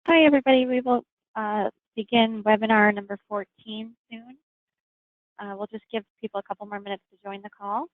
Hi, everybody. We will begin webinar number 14 soon. We'll just give people a couple more minutes to join the call.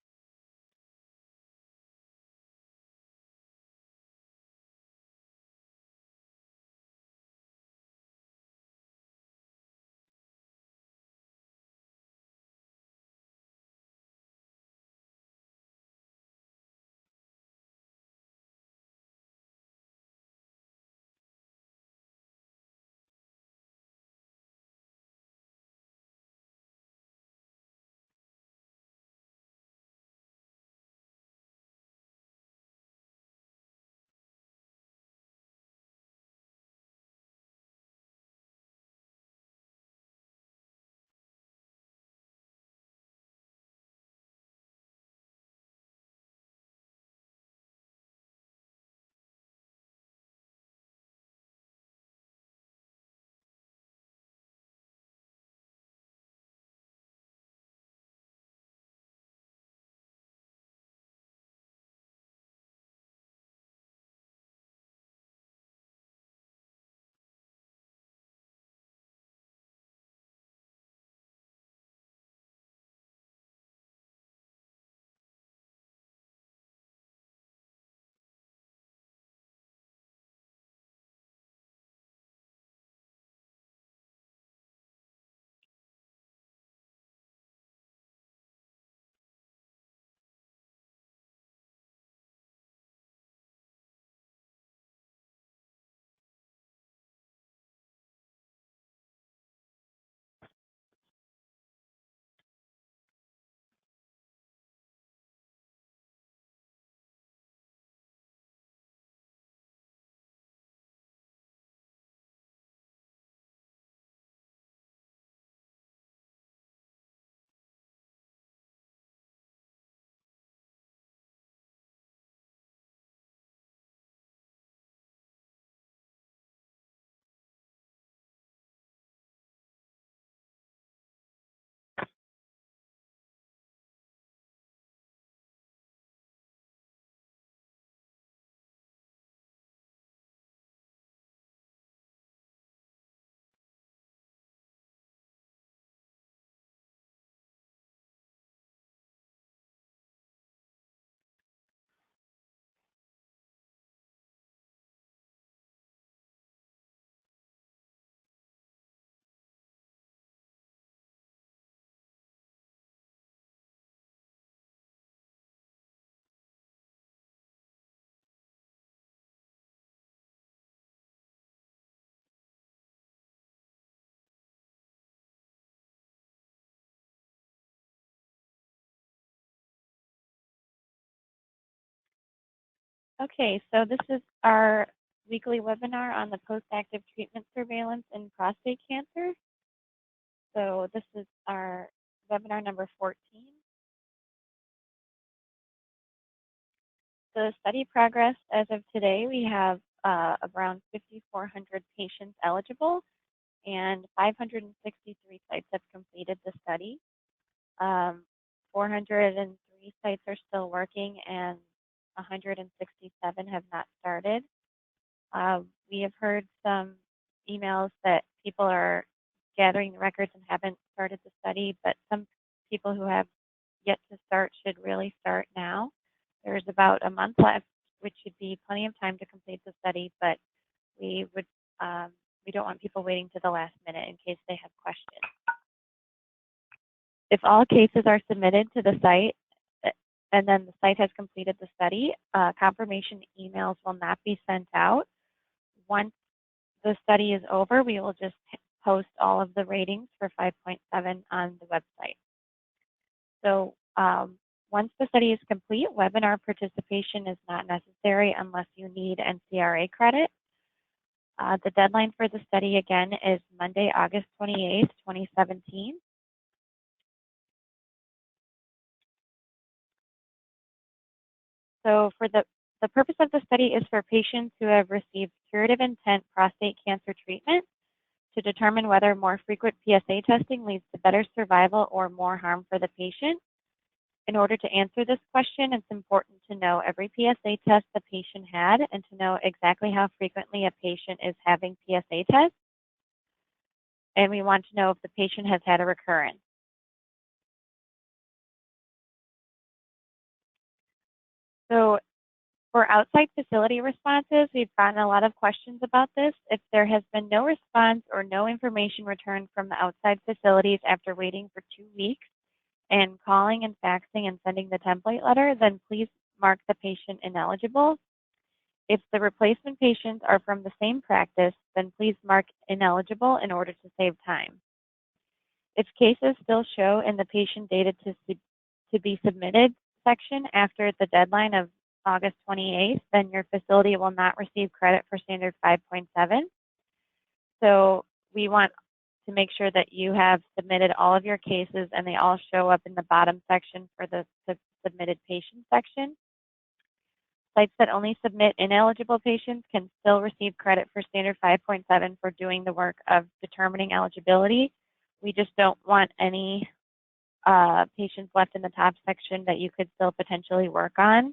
Okay, so this is our weekly webinar on the post-active treatment surveillance in prostate cancer. So this is our webinar number 14. The study progress as of today, we have around 5,400 patients eligible and 563 sites have completed the study. 403 sites are still working and 167 have not started. We have heard some emails that people are gathering the records and haven't started the study, but some people who have yet to start should really start now. There's about a month left, which should be plenty of time to complete the study, but we don't want people waiting to the last minute in case they have questions. If all cases are submitted to the site and then the site has completed the study, confirmation emails will not be sent out. Once the study is over, we will just post all of the ratings for 5.7 on the website. So once the study is complete, webinar participation is not necessary unless you need NCRA credit. The deadline for the study again is Monday, August 28th, 2017. So for the purpose of the study is for patients who have received curative intent prostate cancer treatment to determine whether more frequent PSA testing leads to better survival or more harm for the patient. In order to answer this question, it's important to know every PSA test the patient had and to know exactly how frequently a patient is having PSA tests. And we want to know if the patient has had a recurrence. So for outside facility responses, we've gotten a lot of questions about this. If there has been no response or no information returned from the outside facilities after waiting for 2 weeks and calling and faxing and sending the template letter, then please mark the patient ineligible. If the replacement patients are from the same practice, then please mark ineligible in order to save time. If cases still show in the patient data to be submitted section after the deadline of August 28th, then your facility will not receive credit for standard 5.7. So we want to make sure that you have submitted all of your cases and they all show up in the bottom section for the submitted patient section. Sites that only submit ineligible patients can still receive credit for standard 5.7 for doing the work of determining eligibility. We just don't want any patients left in the top section that you could still potentially work on.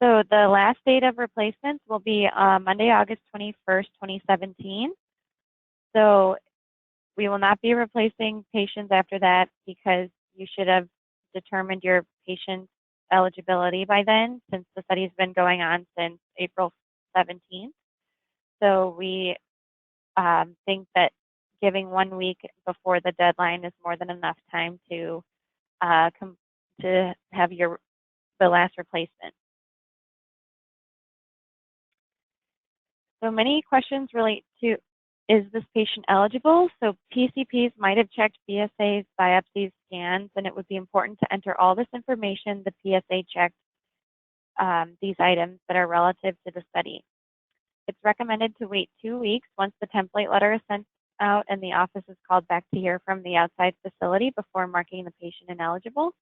So the last date of replacements will be Monday, August 21st, 2017. So we will not be replacing patients after that because you should have determined your patient's eligibility by then, since the study has been going on since April 17th. So we think that giving 1 week before the deadline is more than enough time to have the last replacement. So many questions relate to, is this patient eligible? So PCPs might have checked BSAs, biopsies, scans, and it would be important to enter all this information the PSA checked these items that are relative to the study. It's recommended to wait 2 weeks once the template letter is sent out and the office is called back to hear from the outside facility before marking the patient ineligible.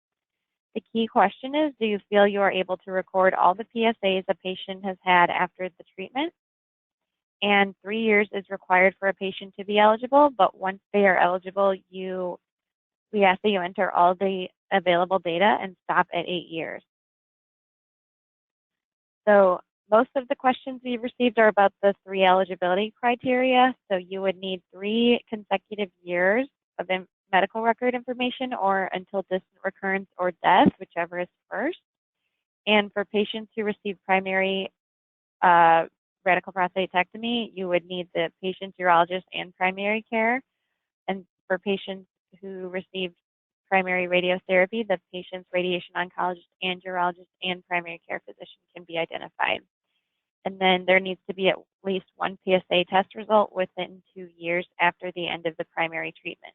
The key question is, do you feel you are able to record all the PSAs a patient has had after the treatment? And 3 years is required for a patient to be eligible, but once they are eligible, we ask that you enter all the available data and stop at 8 years. So most of the questions we've received are about the 3 eligibility criteria. So you would need 3 consecutive years of medical record information or until distant recurrence or death, whichever is first. And for patients who receive primary radical prostatectomy, you would need the patient's urologist and primary care. And for patients who receive primary radiotherapy, the patient's radiation oncologist and urologist and primary care physician can be identified. And then there needs to be at least 1 PSA test result within 2 years after the end of the primary treatment.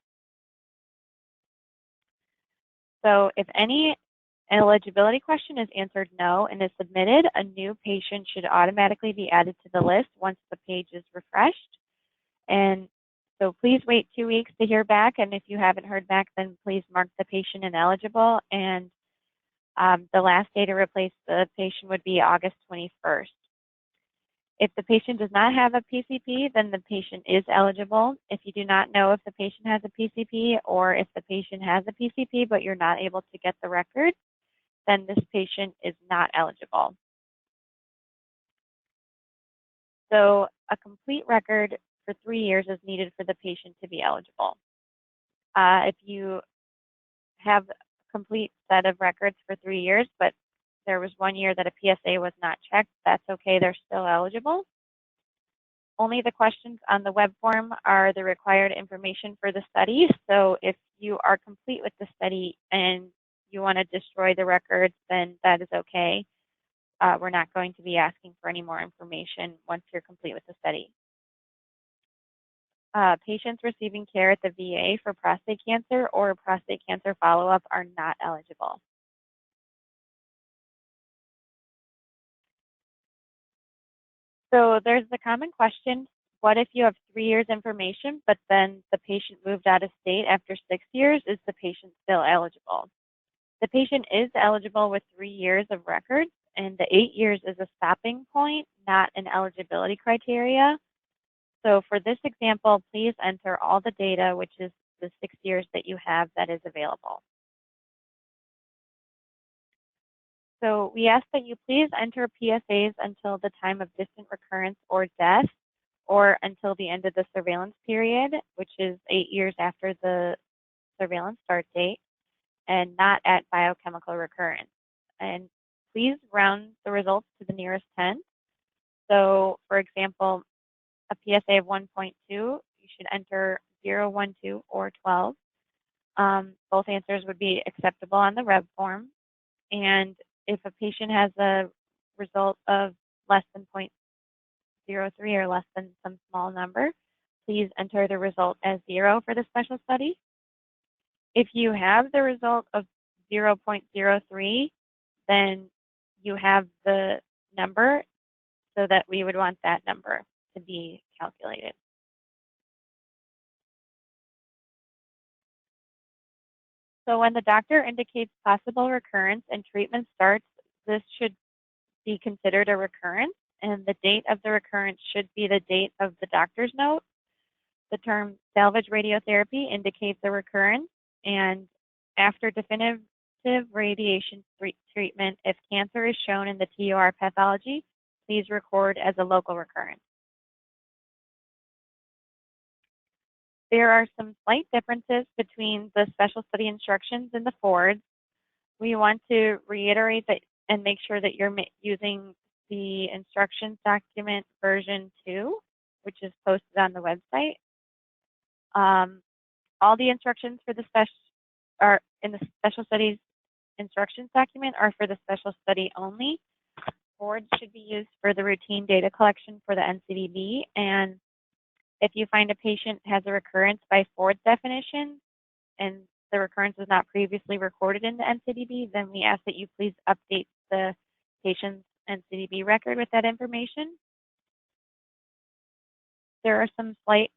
So if any eligibility question is answered no and is submitted, a new patient should automatically be added to the list once the page is refreshed. And so please wait 2 weeks to hear back. And if you haven't heard back, then please mark the patient ineligible. And the last day to replace the patient would be August 21st. If the patient does not have a PCP, then the patient is eligible. If you do not know if the patient has a PCP or if the patient has a PCP but you're not able to get the record, then this patient is not eligible. So a complete record for 3 years is needed for the patient to be eligible. If you have a complete set of records for 3 years, but there was 1 year that a PSA was not checked, that's okay, they're still eligible. Only the questions on the web form are the required information for the study. So if you are complete with the study and you want to destroy the records, then that is okay. We're not going to be asking for any more information once you're complete with the study. Patients receiving care at the VA for prostate cancer or prostate cancer follow-up are not eligible. So there's the common question, what if you have 3 years information, but then the patient moved out of state after 6 years? Is the patient still eligible? The patient is eligible with 3 years of records, and the 8 years is a stopping point, not an eligibility criteria. So for this example, please enter all the data, which is the 6 years that you have that is available. So we ask that you please enter PSAs until the time of distant recurrence or death, or until the end of the surveillance period, which is 8 years after the surveillance start date, and not at biochemical recurrence. And please round the results to the nearest 10. So, for example, a PSA of 1.2, you should enter 0, 1, 2, or 12. Both answers would be acceptable on the REV form. And if a patient has a result of less than 0.03 or less than some small number, please enter the result as 0 for the special study. If you have the result of 0.03, then you have the number, so that we would want that number to be calculated. So when the doctor indicates possible recurrence and treatment starts, this should be considered a recurrence, and the date of the recurrence should be the date of the doctor's note. The term salvage radiotherapy indicates a recurrence, and after definitive radiation treatment, if cancer is shown in the TOR pathology, please record as a local recurrence. There are some slight differences between the special study instructions and the forwards. We want to reiterate that and make sure that you're using the instructions document version 2, which is posted on the website. All the instructions for the in the special studies instructions document are for the special study only. Forwards should be used for the routine data collection for the NCDB, and if you find a patient has a recurrence by forward definition and the recurrence was not previously recorded in the NCDB, then we ask that you please update the patient's NCDB record with that information. There are some slight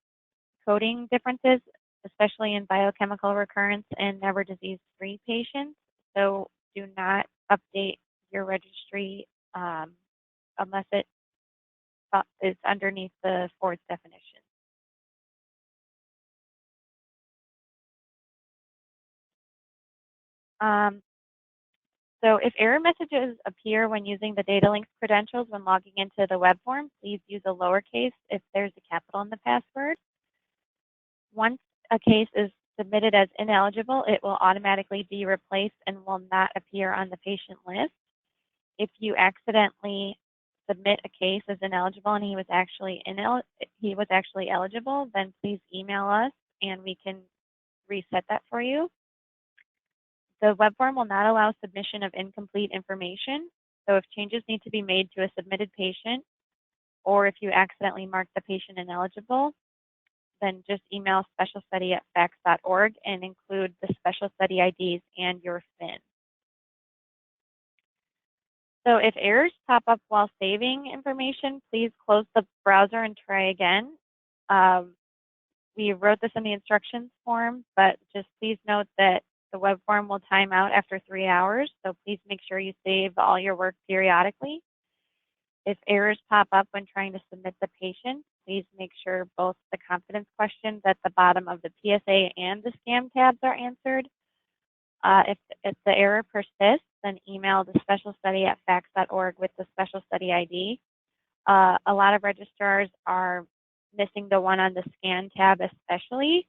coding differences, especially in biochemical recurrence and never disease-free patients. So do not update your registry unless it is underneath the forward definition. So if error messages appear when using the data links credentials when logging into the web form, please use a lowercase if there's a capital in the password. Once a case is submitted as ineligible, it will automatically be replaced and will not appear on the patient list. If you accidentally submit a case as ineligible and he was actually eligible, then please email us and we can reset that for you. The web form will not allow submission of incomplete information. So if changes need to be made to a submitted patient, or if you accidentally mark the patient ineligible, then just email specialstudy@fax.org and include the special study IDs and your FIN. So if errors pop up while saving information, please close the browser and try again. We wrote this in the instructions form, but just please note that the web form will time out after 3 hours, so please make sure you save all your work periodically. If errors pop up when trying to submit the patient, please make sure both the confidence questions at the bottom of the PSA and the scam tabs are answered. If the error persists, then email the special study@fax.org with the special study ID. A lot of registrars are missing the one on the scan tab especially,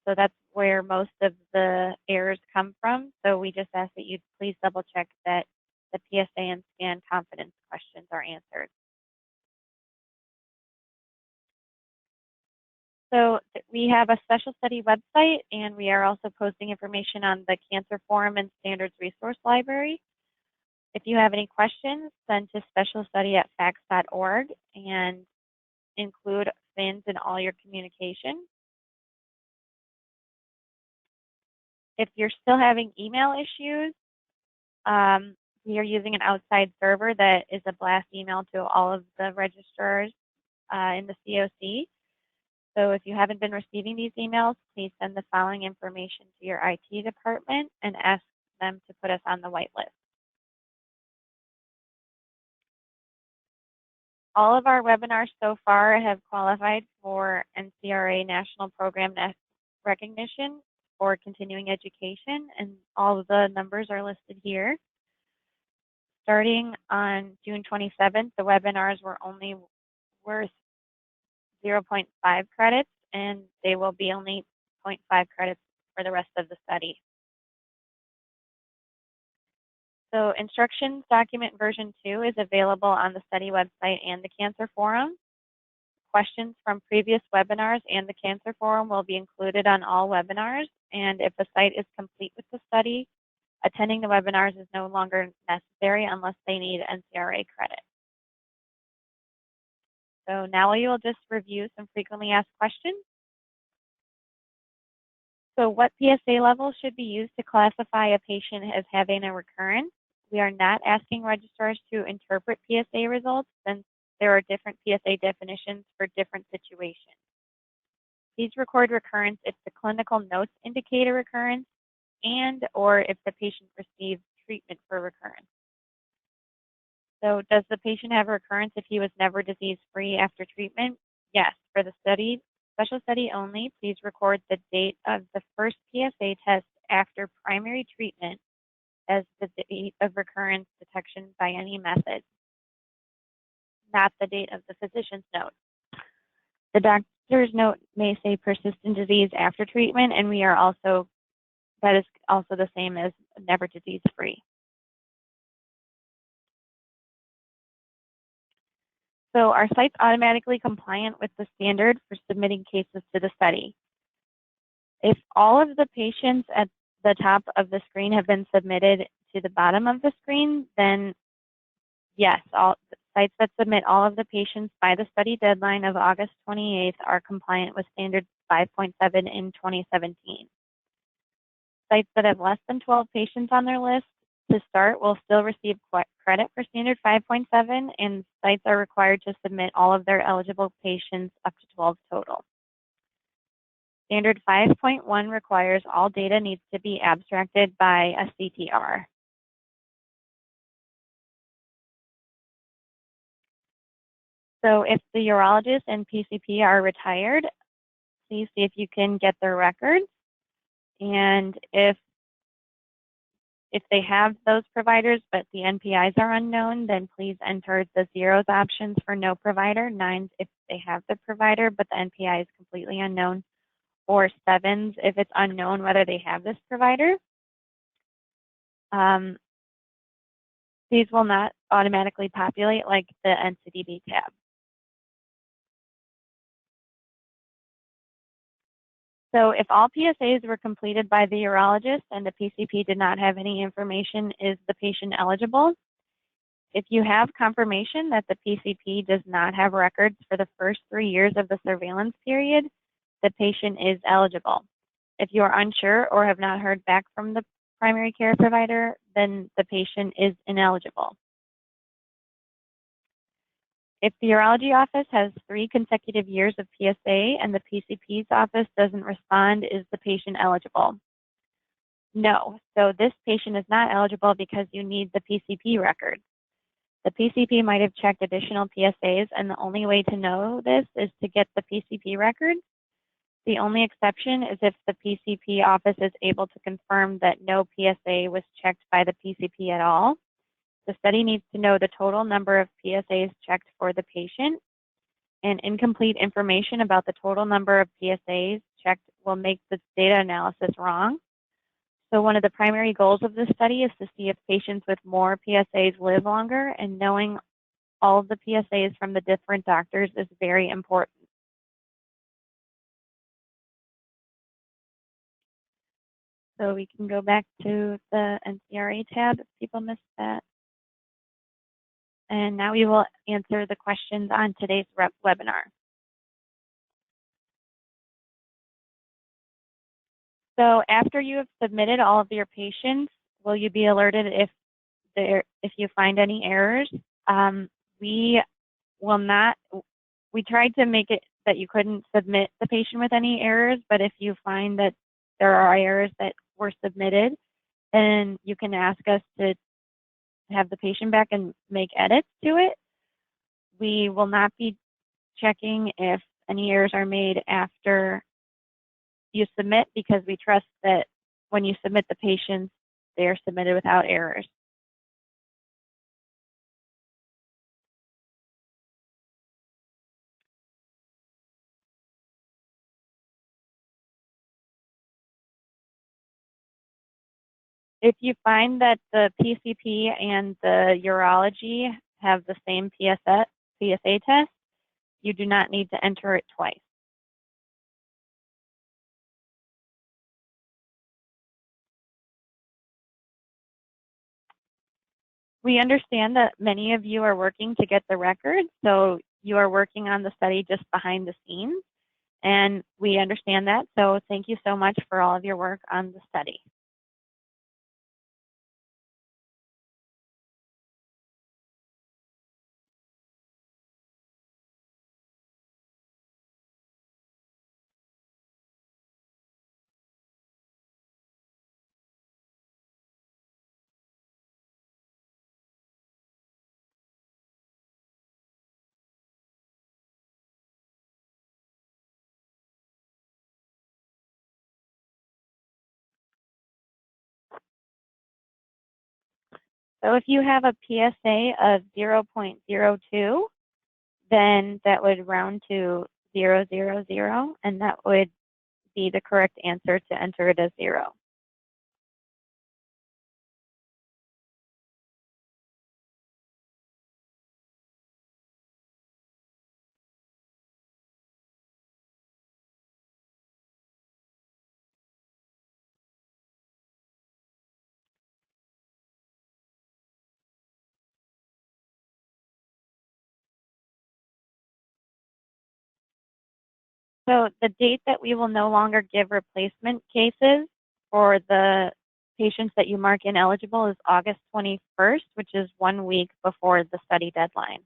so that's where most of the errors come from. So we just ask that you please double check that the PSA and scan confidence questions are answered. So we have a special study website, and we are also posting information on the Cancer Forum and Standards Resource Library. If you have any questions, send to specialstudy@fax.org and include FINs in all your communication. If you're still having email issues, we are using an outside server that is a blast email to all of the registrars in the COC. So if you haven't been receiving these emails, please send the following information to your IT department and ask them to put us on the whitelist. All of our webinars so far have qualified for NCRA National Program recognition for continuing education, and all of the numbers are listed here. Starting on June 27th, the webinars were only worth 0.5 credits, and they will be only 0.5 credits for the rest of the study. So instructions document version 2 is available on the study website and the Cancer Forum. Questions from previous webinars and the Cancer Forum will be included on all webinars, and if the site is complete with the study, attending the webinars is no longer necessary unless they need NCRA credit. So now we will just review some frequently asked questions. So what PSA level should be used to classify a patient as having a recurrence? We are not asking registrars to interpret PSA results since there are different PSA definitions for different situations. Please record recurrence if the clinical notes indicate a recurrence and or if the patient received treatment for recurrence. So does the patient have a recurrence if he was never disease-free after treatment? Yes. For the study, special study only, please record the date of the first PSA test after primary treatment as the date of recurrence detection by any method, not the date of the physician's note. The doctor's note may say persistent disease after treatment, and that is also the same as never disease-free. So are sites automatically compliant with the standard for submitting cases to the study? If all of the patients at the top of the screen have been submitted to the bottom of the screen, then yes, all sites that submit all of the patients by the study deadline of August 28th are compliant with standard 5.7 in 2017. Sites that have less than 12 patients on their list to start will still receive credit for standard 5.7, and sites are required to submit all of their eligible patients up to 12 total. Standard 5.1 requires all data needs to be abstracted by a CTR. So if the urologist and PCP are retired, please see if you can get their records. And if they have those providers, but the NPIs are unknown, then please enter the zeros options for no provider, 9s if they have the provider, but the NPI is completely unknown, or 7s if it's unknown whether they have this provider. These will not automatically populate like the NCDB tab. So if all PSAs were completed by the urologist and the PCP did not have any information, is the patient eligible? If you have confirmation that the PCP does not have records for the first 3 years of the surveillance period, the patient is eligible. If you are unsure or have not heard back from the primary care provider, then the patient is ineligible. If the urology office has 3 consecutive years of PSA and the PCP's office doesn't respond, is the patient eligible? No. So this patient is not eligible because you need the PCP record. The PCP might have checked additional PSAs, and the only way to know this is to get the PCP record. The only exception is if the PCP office is able to confirm that no PSA was checked by the PCP at all. The study needs to know the total number of PSAs checked for the patient, and incomplete information about the total number of PSAs checked will make the data analysis wrong. So one of the primary goals of this study is to see if patients with more PSAs live longer, and knowing all of the PSAs from the different doctors is very important. So we can go back to the NCRA tab if people missed that. And now we will answer the questions on today's webinar. So after you have submitted all of your patients, will you be alerted if you find any errors? We will not. We tried to make it that you couldn't submit the patient with any errors, but if you find that there are errors that were submitted, then you can ask us to have the patient back and make edits to it. We will not be checking if any errors are made after you submit because we trust that when you submit the patients, they are submitted without errors. If you find that the PCP and the urology have the same PSA test, you do not need to enter it twice. We understand that many of you are working to get the records, so you are working on the study just behind the scenes, and we understand that, so thank you so much for all of your work on the study. So if you have a PSA of 0.02, then that would round to 000, and that would be the correct answer to enter it as 0. So the date that we will no longer give replacement cases for the patients that you mark ineligible is August 21st, which is 1 week before the study deadline.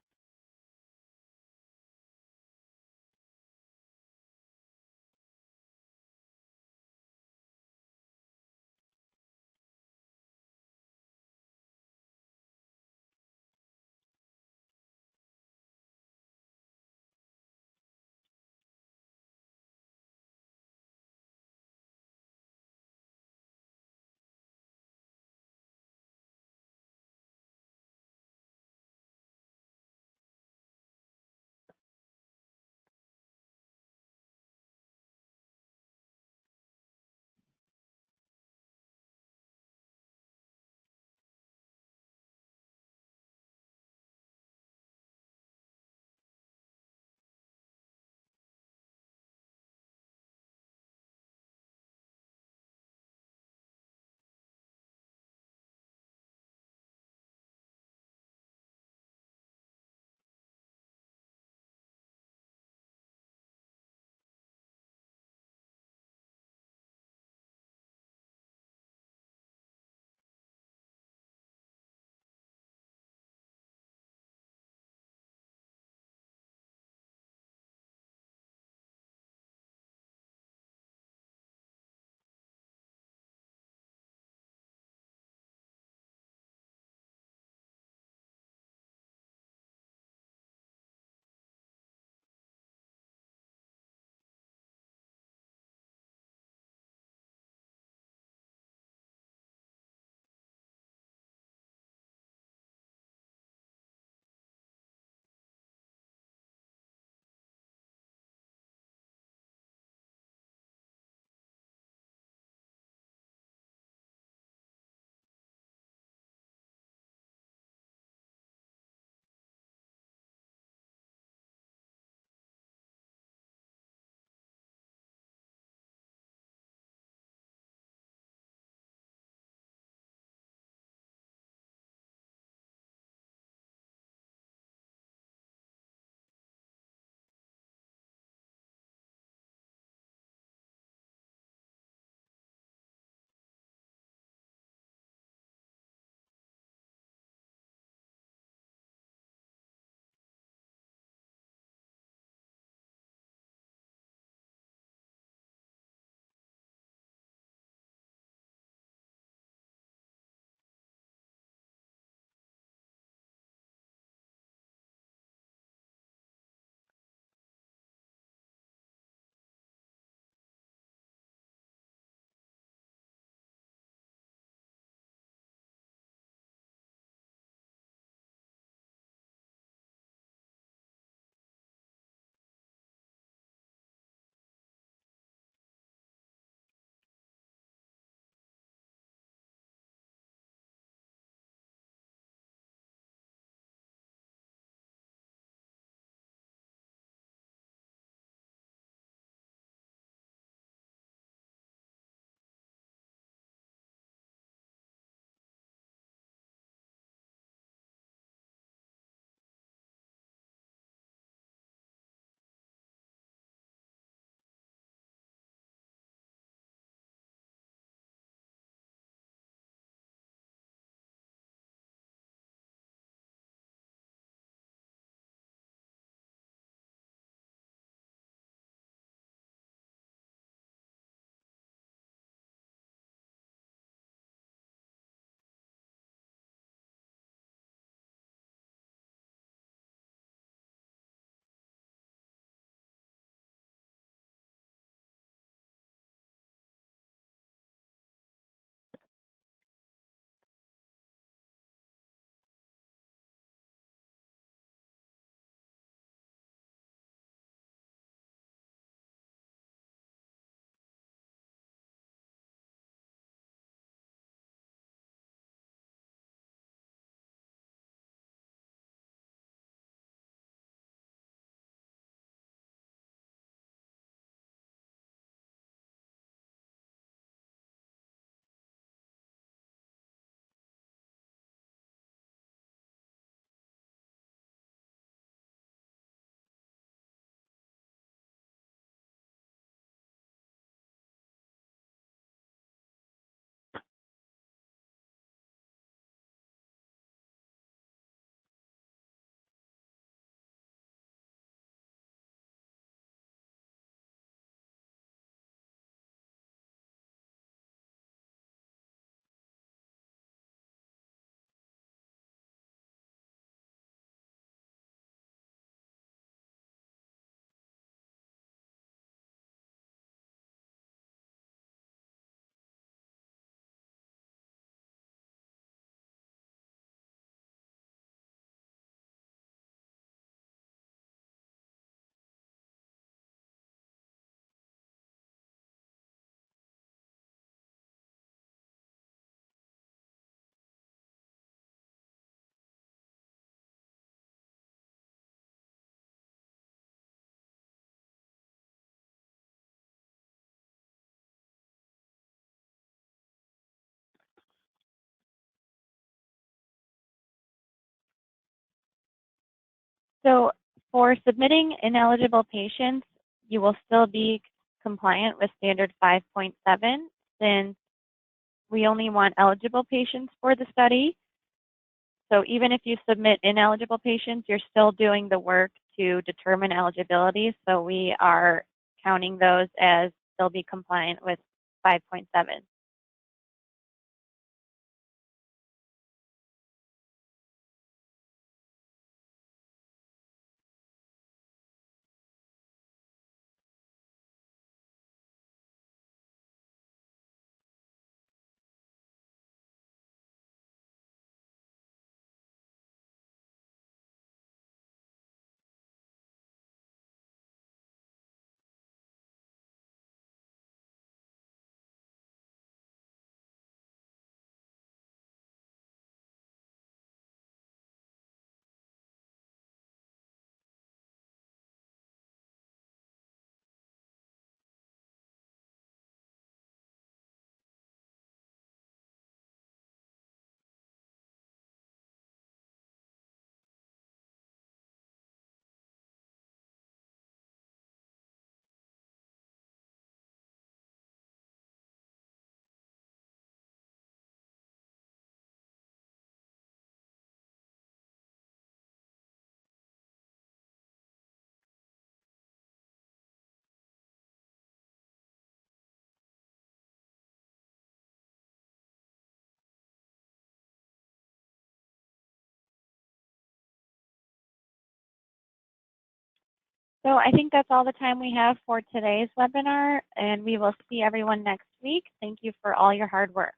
So for submitting ineligible patients, you will still be compliant with standard 5.7 since we only want eligible patients for the study. So even if you submit ineligible patients, you're still doing the work to determine eligibility. So we are counting those as they'll be compliant with 5.7. So I think that's all the time we have for today's webinar, and we will see everyone next week. Thank you for all your hard work.